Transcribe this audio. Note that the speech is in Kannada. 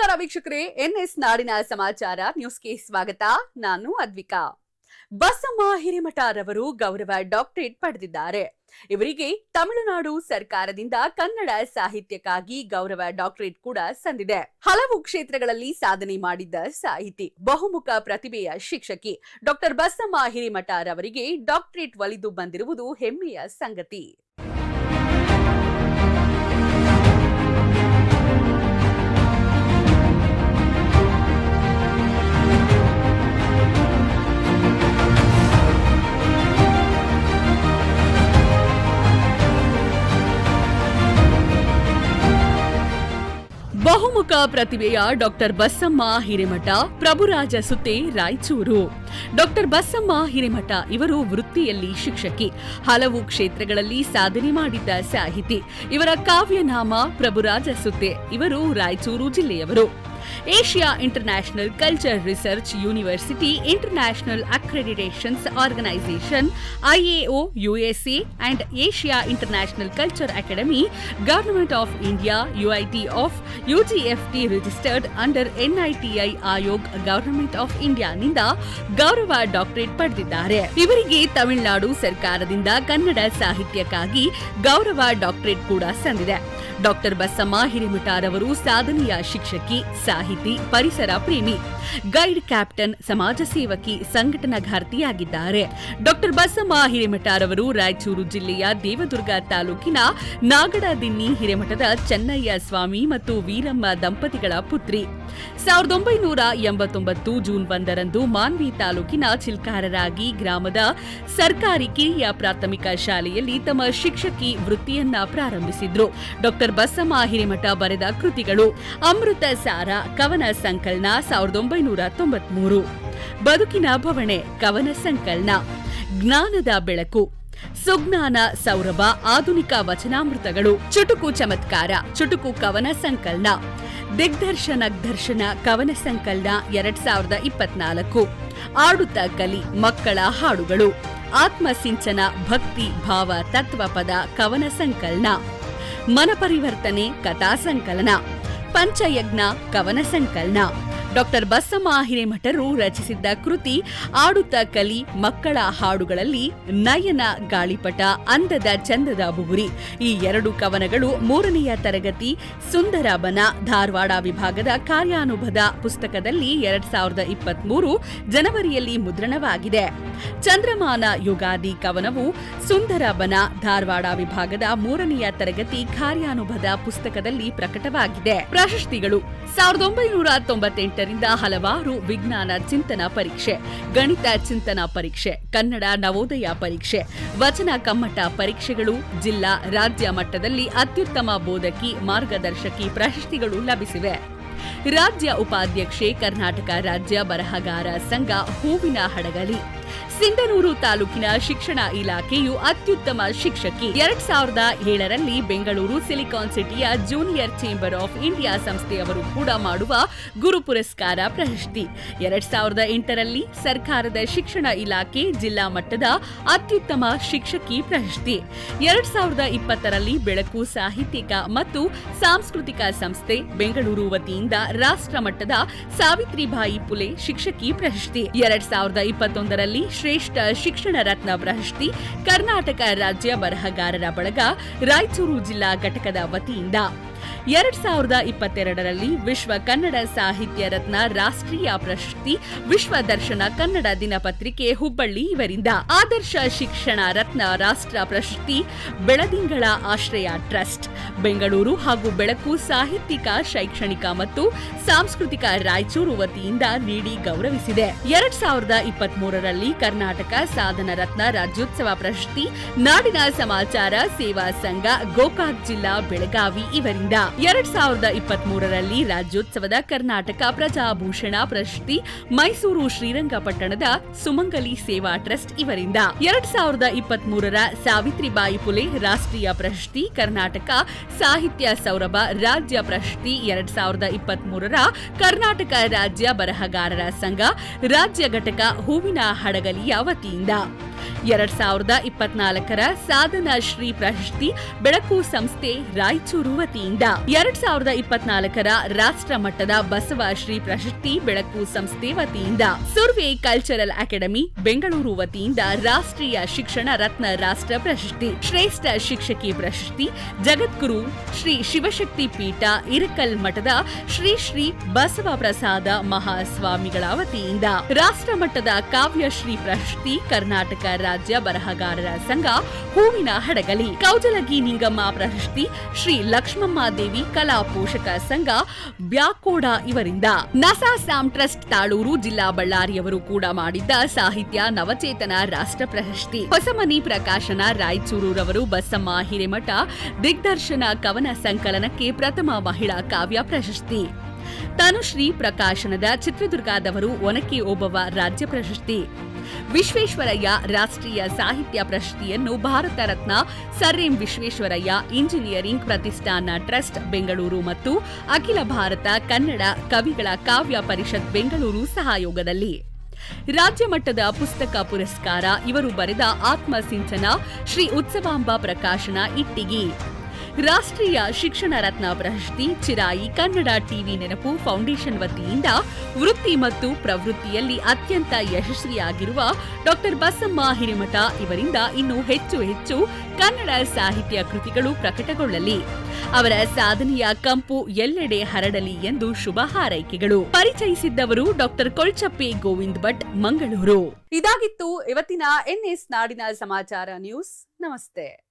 ನಮಸ್ಕಾರ ವೀಕ್ಷಕರೇ, ಎನ್ಎಸ್ ನಾಡಿನ ಸಮಾಚಾರ ನ್ಯೂಸ್ಗೆ ಸ್ವಾಗತ. ನಾನು ಅದ್ವಿಕಾ. ಬಸಮ್ಮ ಹಿರೇಮಠರವರು ಗೌರವ ಡಾಕ್ಟರೇಟ್ ಪಡೆದಿದ್ದಾರೆ. ಇವರಿಗೆ ತಮಿಳುನಾಡು ಸರ್ಕಾರದಿಂದ ಕನ್ನಡ ಸಾಹಿತ್ಯಕ್ಕಾಗಿ ಗೌರವ ಡಾಕ್ಟರೇಟ್ ಕೂಡ ಸಂದಿದೆ. ಹಲವು ಕ್ಷೇತ್ರಗಳಲ್ಲಿ ಸಾಧನೆ ಮಾಡಿದ್ದ ಸಾಹಿತಿ, ಬಹುಮುಖ ಪ್ರತಿಭೆಯ ಶಿಕ್ಷಕಿ ಡಾಕ್ಟರ್ ಬಸಮ್ಮ ಹಿರೇಮಠರವರಿಗೆ ಡಾಕ್ಟರೇಟ್ ಒಲಿದು ಬಂದಿರುವುದು ಹೆಮ್ಮೆಯ ಸಂಗತಿ. ಬಹುಮುಖ ಪ್ರತಿಭೆಯ ಡಾಕ್ಟರ್ ಬಸಮ್ಮ ಹಿರೇಮಠ, ಪ್ರಭುರಾಜ ಸುತೆ, ರಾಯಚೂರು. ಡಾಕ್ಟರ್ ಬಸಮ್ಮ ಹಿರೇಮಠ ಇವರು ವೃತ್ತಿಯಲ್ಲಿ ಶಿಕ್ಷಕಿ, ಹಲವು ಕ್ಷೇತ್ರಗಳಲ್ಲಿ ಸಾಧನೆ ಮಾಡಿದ್ದ ಸಾಹಿತಿ. ಇವರ ಕಾವ್ಯನಾಮ ಪ್ರಭುರಾಜ ಸುತೆ. ಇವರು ರಾಯಚೂರು ಜಿಲ್ಲೆಯವರು. Asia international culture research university, international accreditations organisation IAO USA and Asia international culture academy, government of India, UIT of UGFT registered under NITI Aayog, government of ಇಂಡಿಯಾನಿಂದ ಗೌರವ ಡಾಕ್ಟರೇಟ್ ಪಡೆದಿದ್ದಾರೆ. ಇವರಿಗೆ ತಮಿಳುನಾಡು ಸರ್ಕಾರದಿಂದ ಕನ್ನಡ ಸಾಹಿತ್ಯಕ್ಕಾಗಿ ಗೌರವ ಡಾಕ್ಟರೇಟ್ ಕೂಡ ಸಂದಿದೆ. ಡಾಕ್ಟರ್ ಬಸಮ್ಮ ಹಿರೇಮಠರವರು ಸಾಧನೆಯ ಶಿಕ್ಷಕಿ, ಸಾಹಿತಿ, ಪರಿಸರ ಪ್ರೇಮಿ, ಗೈಡ್ ಕ್ಯಾಪ್ಟನ್, ಸಮಾಜ ಸೇವಕಿ, ಸಂಘಟನಾಘಾರ್ತಿಯಾಗಿದ್ದಾರೆ. ಡಾಕ್ಟರ್ ಬಸಮ್ಮ ಹಿರೇಮಠರವರು ರಾಯಚೂರು ಜಿಲ್ಲೆಯ ದೇವದುರ್ಗ ತಾಲೂಕಿನ ನಾಗಡದಿನ್ನಿ ಹಿರೇಮಠದ ಚೆನ್ನಯ್ಯ ಸ್ವಾಮಿ ಮತ್ತು ವೀರಮ್ಮ ದಂಪತಿಗಳ ಪುತ್ರಿ. 1989 ಜೂನ್ 1ರಂದು ಮಾನ್ವಿ ತಾಲೂಕಿನ ಚಿಲ್ಕಾರರಾಗಿ ಗ್ರಾಮದ ಸರ್ಕಾರಿ ಕಿರಿಯ ಪ್ರಾಥಮಿಕ ಶಾಲೆಯಲ್ಲಿ ತಮ್ಮ ಶಿಕ್ಷಕಿ ವೃತ್ತಿಯನ್ನ ಪ್ರಾರಂಭಿಸಿದ್ರು. ಡಾಕ್ಟರ್ ಬಸಮ್ಮ ಹಿರೇಮಠ ಬರೆದ ಕೃತಿಗಳು: ಅಮೃತ ಸಾರ ಕವನ ಸಂಕಲನ 1993, ಬದುಕಿನ ಭವಣೆ ಕವನ ಸಂಕಲನ, ಜ್ಞಾನದ ಬೆಳಕು, ಸುಜ್ಞಾನ ಸೌರಭ ಆಧುನಿಕ ವಚನಾಮೃತಗಳು, ಚುಟುಕು ಚಮತ್ಕಾರ ಚುಟುಕು ಕವನ ಸಂಕಲನ, ದಿಗ್ದರ್ಶನ ಕವನ ಸಂಕಲನ 2024, ಆಡುತ್ತ ಕಲಿ ಮಕ್ಕಳ ಹಾಡುಗಳು, ಆತ್ಮಸಿಂಚನ ಭಕ್ತಿ ಭಾವ ತತ್ವಪದ ಕವನ ಸಂಕಲನ, ಮನಪರಿವರ್ತನೆ ಕಥಾ ಸಂಕಲನ, ಪಂಚಯಜ್ಞ ಕವನ ಸಂಕಲನ. ಡಾಕ್ಟರ್ ಬಸಮ್ಮ ಹಿರೇಮಠರು ರಚಿಸಿದ್ದ ಕೃತಿ ಆಡುತ್ತ ಕಲಿ ಮಕ್ಕಳ ಹಾಡುಗಳಲ್ಲಿ ನಯನ ಗಾಳಿಪಟ, ಅಂದದ ಚಂದದ ಬುಗುರಿ ಈ 2 ಕವನಗಳು 3ನೆಯ ತರಗತಿ ಸುಂದರಬನ ಧಾರವಾಡ ವಿಭಾಗದ ಕಾರ್ಯಾನುಭದ ಪುಸ್ತಕದಲ್ಲಿ 2023 ಜನವರಿಯಲ್ಲಿ ಮುದ್ರಣವಾಗಿದೆ. ಚಂದ್ರಮಾನ ಯುಗಾದಿ ಕವನವು ಸುಂದರಬನ ಧಾರವಾಡ ವಿಭಾಗದ 3ನೆಯ ತರಗತಿ ಕಾರ್ಯಾನುಭದ ಪುಸ್ತಕದಲ್ಲಿ ಪ್ರಕಟವಾಗಿದೆ. ಪ್ರಶಸ್ತಿಗಳು: 1998ರಿಂದ ಹಲವಾರು ವಿಜ್ಞಾನ ಚಿಂತನ ಪರೀಕ್ಷೆ, ಗಣಿತ ಚಿಂತನ ಪರೀಕ್ಷೆ, ಕನ್ನಡ ನವೋದಯ ಪರೀಕ್ಷೆ, ವಚನ ಕಮ್ಮಟ ಪರೀಕ್ಷೆಗಳು, ಜಿಲ್ಲಾ ರಾಜ್ಯ ಮಟ್ಟದಲ್ಲಿ ಅತ್ಯುತ್ತಮ ಬೋಧಕಿ ಮಾರ್ಗದರ್ಶಕಿ ಪ್ರಶಸ್ತಿಗಳು ಲಭಿಸಿವೆ. ರಾಜ್ಯ ಉಪಾಧ್ಯಕ್ಷೆ, ಕರ್ನಾಟಕ ರಾಜ್ಯ ಬರಹಗಾರ ಸಂಘ, ಹೂವಿನ ಹಡಗಲಿ. ಸಿಂಧನೂರು ತಾಲೂಕಿನ ಶಿಕ್ಷಣ ಇಲಾಖೆಯು ಅತ್ಯುತ್ತಮ ಶಿಕ್ಷಕಿ. 2007ರಲ್ಲಿ ಬೆಂಗಳೂರು ಸಿಲಿಕಾನ್ ಸಿಟಿಯ ಜೂನಿಯರ್ ಚೇಂಬರ್ ಆಫ್ ಇಂಡಿಯಾ ಸಂಸ್ಥೆಯವರು ಕೂಡ ಮಾಡುವ ಗುರು ಪುರಸ್ಕಾರ ಪ್ರಶಸ್ತಿ. 2008ರಲ್ಲಿ ಸರ್ಕಾರದ ಶಿಕ್ಷಣ ಇಲಾಖೆ ಜಿಲ್ಲಾ ಮಟ್ಟದ ಅತ್ಯುತ್ತಮ ಶಿಕ್ಷಕಿ ಪ್ರಶಸ್ತಿ. 2020ರಲ್ಲಿ ಬೆಳಕು ಸಾಹಿತ್ಯಿಕ ಮತ್ತು ಸಾಂಸ್ಕೃತಿಕ ಸಂಸ್ಥೆ ಬೆಂಗಳೂರು ವತಿಯಿಂದ ರಾಷ್ಟ್ರ ಮಟ್ಟದ ಸಾವಿತ್ರಿಬಾಯಿ ಪುಲೆ ಶಿಕ್ಷಕಿ ಪ್ರಶಸ್ತಿ. 2021ರಲ್ಲಿ ಶ್ರೇಷ್ಠ ಶಿಕ್ಷಣ ರತ್ನ ಪ್ರಶಸ್ತಿ ಕರ್ನಾಟಕ ರಾಜ್ಯ ಬರಹಗಾರರ ಬಳಗ ರಾಯಚೂರು ಜಿಲ್ಲಾ ಘಟಕದ ವತಿಯಿಂದ. 2022ರಲ್ಲಿ ವಿಶ್ವ ಕನ್ನಡ ಸಾಹಿತ್ಯ ರತ್ನ ರಾಷ್ಟ್ರೀಯ ಪ್ರಶಸ್ತಿ ವಿಶ್ವ ದರ್ಶನ ಕನ್ನಡ ದಿನಪತ್ರಿಕೆ ಹುಬ್ಬಳ್ಳಿ ಇವರಿಂದ. ಆದರ್ಶ ಶಿಕ್ಷಣ ರತ್ನ ರಾಷ್ಟ್ರ ಪ್ರಶಸ್ತಿ ಬೆಳದಿಂಗಳ ಆಶ್ರಯ ಟ್ರಸ್ಟ್ ಬೆಂಗಳೂರು ಹಾಗೂ ಬೆಳಕು ಸಾಹಿತ್ಯಿಕ ಶೈಕ್ಷಣಿಕ ಮತ್ತು ಸಾಂಸ್ಕೃತಿಕ ರಾಯಚೂರು ವತಿಯಿಂದ ನೀಡಿ ಗೌರವಿಸಿದೆ. 2023ರಲ್ಲಿ ಕರ್ನಾಟಕ ಸಾಧನ ರತ್ನ ರಾಜ್ಯೋತ್ಸವ ಪ್ರಶಸ್ತಿ ನಾಡಿನ ಸಮಾಚಾರ ಸೇವಾ ಸಂಘ ಗೋಕಾಕ್ ಜಿಲ್ಲಾ ಬೆಳಗಾವಿ ಇವರಿಂದ. 2023ರಲ್ಲಿ ರಾಜ್ಯೋತ್ಸವದ ಕರ್ನಾಟಕ ಪ್ರಜಾಭೂಷಣ ಪ್ರಶಸ್ತಿ ಮೈಸೂರು ಶ್ರೀರಂಗಪಟ್ಟಣದ ಸುಮಂಗಲಿ ಸೇವಾ ಟ್ರಸ್ಟ್ ಇವರಿಂದ. 2023ರ ಸಾವಿತ್ರಿಬಾಯಿ ಪುಲೆ ರಾಷ್ಟ್ರೀಯ ಪ್ರಶಸ್ತಿ ಕರ್ನಾಟಕ ಸಾಹಿತ್ಯ ಸೌರಭ ರಾಜ್ಯ ಪ್ರಶಸ್ತಿ 2023ರ ಕರ್ನಾಟಕ ರಾಜ್ಯ ಬರಹಗಾರರ ಸಂಘ ರಾಜ್ಯ ಘಟಕ ಹೂವಿನ ಹಡಗಲಿಯ ವತಿಯಿಂದ. 2024ರ ಸಾಧನಾ ಶ್ರೀ ಪ್ರಶಸ್ತಿ ಬೆಳಕು ಸಂಸ್ಥೆ ರಾಯಚೂರು ವತಿಯಿಂದ 2024ರ ರಾಷ್ಟ್ರ ಮಟ್ಟದ ಬಸವ ಶ್ರೀ ಪ್ರಶಸ್ತಿ ಬೆಳಕು ಸಂಸ್ಥೆ ವತಿಯಿಂದ ಸುರ್ವೆ ಕಲ್ಚರಲ್ ಅಕಾಡೆಮಿ ಬೆಂಗಳೂರು ವತಿಯಿಂದ ರಾಷ್ಟ್ರೀಯ ಶಿಕ್ಷಣ ರತ್ನ ರಾಷ್ಟ್ರ ಪ್ರಶಸ್ತಿ ಶ್ರೇಷ್ಠ ಶಿಕ್ಷಕಿ ಪ್ರಶಸ್ತಿ ಜಗದ್ಗುರು ಶ್ರೀ ಶಿವಶಕ್ತಿ ಪೀಠ ಇರಕಲ್ ಮಠದ ಶ್ರೀ ಶ್ರೀ ಬಸವ ಪ್ರಸಾದ ಮಹಾಸ್ವಾಮಿಗಳ ವತಿಯಿಂದ ರಾಷ್ಟ್ರ ಮಟ್ಟದ ಕಾವ್ಯಶ್ರೀ ಪ್ರಶಸ್ತಿ ಕರ್ನಾಟಕ ರಾಜ್ಯ ಬರಹಗಾರರ ಸಂಘ ಹೂವಿನ ಹಡಗಲಿ ಕೌಜಲಗಿ ನಿಂಗಮ್ಮ ಪ್ರಶಸ್ತಿ ಶ್ರೀ ಲಕ್ಷ್ಮಮ್ಮ ದೇವಿ ಕಲಾ ಪೋಷಕ ಸಂಘ ಬ್ಯಾಕೋಡ ಇವರಿಂದ ನಸಾ ಸ್ಯಾಮ್ ಟ್ರಸ್ಟ್ ತಾಳೂರು ಜಿಲ್ಲಾ ಬಳ್ಳಾರಿಯವರು ಕೂಡ ಮಾಡಿದ್ದ ಸಾಹಿತ್ಯ ನವಚೇತನ ರಾಷ್ಟ್ರ ಪ್ರಶಸ್ತಿ ಹೊಸಮನಿ ಪ್ರಕಾಶನ ರಾಯಚೂರೂರವರು ಬಸಮ್ಮ ಹಿರೇಮಠ ದಿಗ್ದರ್ಶನ ಕವನ ಸಂಕಲನಕ್ಕೆ ಪ್ರಥಮ ಮಹಿಳಾ ಕಾವ್ಯ ಪ್ರಶಸ್ತಿ ತನುಶ್ರೀ ಪ್ರಕಾಶನದ ಚಿತ್ರದುರ್ಗದವರು ಒನಕೆ ಓಬವ್ವ ರಾಜ್ಯ ಪ್ರಶಸ್ತಿ ವಿಶ್ವೇಶ್ವರಯ್ಯ ರಾಷ್ಟ್ರೀಯ ಸಾಹಿತ್ಯ ಪ್ರಶಸ್ತಿಯನ್ನು Bharat Ratna sir M Visvesvaraya engineering ಪ್ರತಿಷ್ಠಾನ ಟ್ರಸ್ಟ್ ಬೆಂಗಳೂರು ಮತ್ತು ಅಖಿಲ ಭಾರತ ಕನ್ನಡ ಕವಿಗಳ ಕಾವ್ಯ ಪರಿಷತ್ ಬೆಂಗಳೂರು ಸಹಯೋಗದಲ್ಲಿ ರಾಜ್ಯ ಮಟ್ಟದ ಪುಸ್ತಕ ಪುರಸ್ಕಾರ ಇವರು ಬರೆದ ಆತ್ಮಸಿಂಚನ ಶ್ರೀ ಉತ್ಸವಾಂಬ ಪ್ರಕಾಶನ ಇಟ್ಟಿಗಿ ರಾಷ್ಟ್ರೀಯ ಶಿಕ್ಷಣ ರತ್ನ ಪ್ರಶಸ್ತಿ ಚಿರಾಯಿ ಕನ್ನಡ ಟಿವಿ ನೆನಪು ಫೌಂಡೇಶನ್ ವತಿಯಿಂದ ವೃತ್ತಿ ಮತ್ತು ಪ್ರವೃತ್ತಿಯಲ್ಲಿ ಅತ್ಯಂತ ಯಶಸ್ವಿಯಾಗಿರುವ ಡಾ ಬಸಮ್ಮ ಹಿರೇಮಠ ಇವರಿಂದ ಇನ್ನೂ ಹೆಚ್ಚು ಹೆಚ್ಚು ಕನ್ನಡ ಸಾಹಿತ್ಯ ಕೃತಿಗಳು ಪ್ರಕಟಗೊಳ್ಳಲಿ ಅವರ ಸಾಧನೆಯ ಕಂಪು ಎಲ್ಲೆಡೆ ಹರಡಲಿ ಎಂದು ಶುಭ ಹಾರೈಕೆಗಳು ಪರಿಚಯಿಸಿದ್ದವರು ಡಾ ಕೊಳ್ಚಪ್ಪೆ ಗೋವಿಂದ್ ಭಟ್ ಮಂಗಳೂರು. ಇದಾಗಿತ್ತು ಇವತ್ತಿನ ಎನ್ಎಸ್ ನಾಡಿನ ಸಮಾಚಾರ ನ್ಯೂಸ್. ನಮಸ್ತೆ.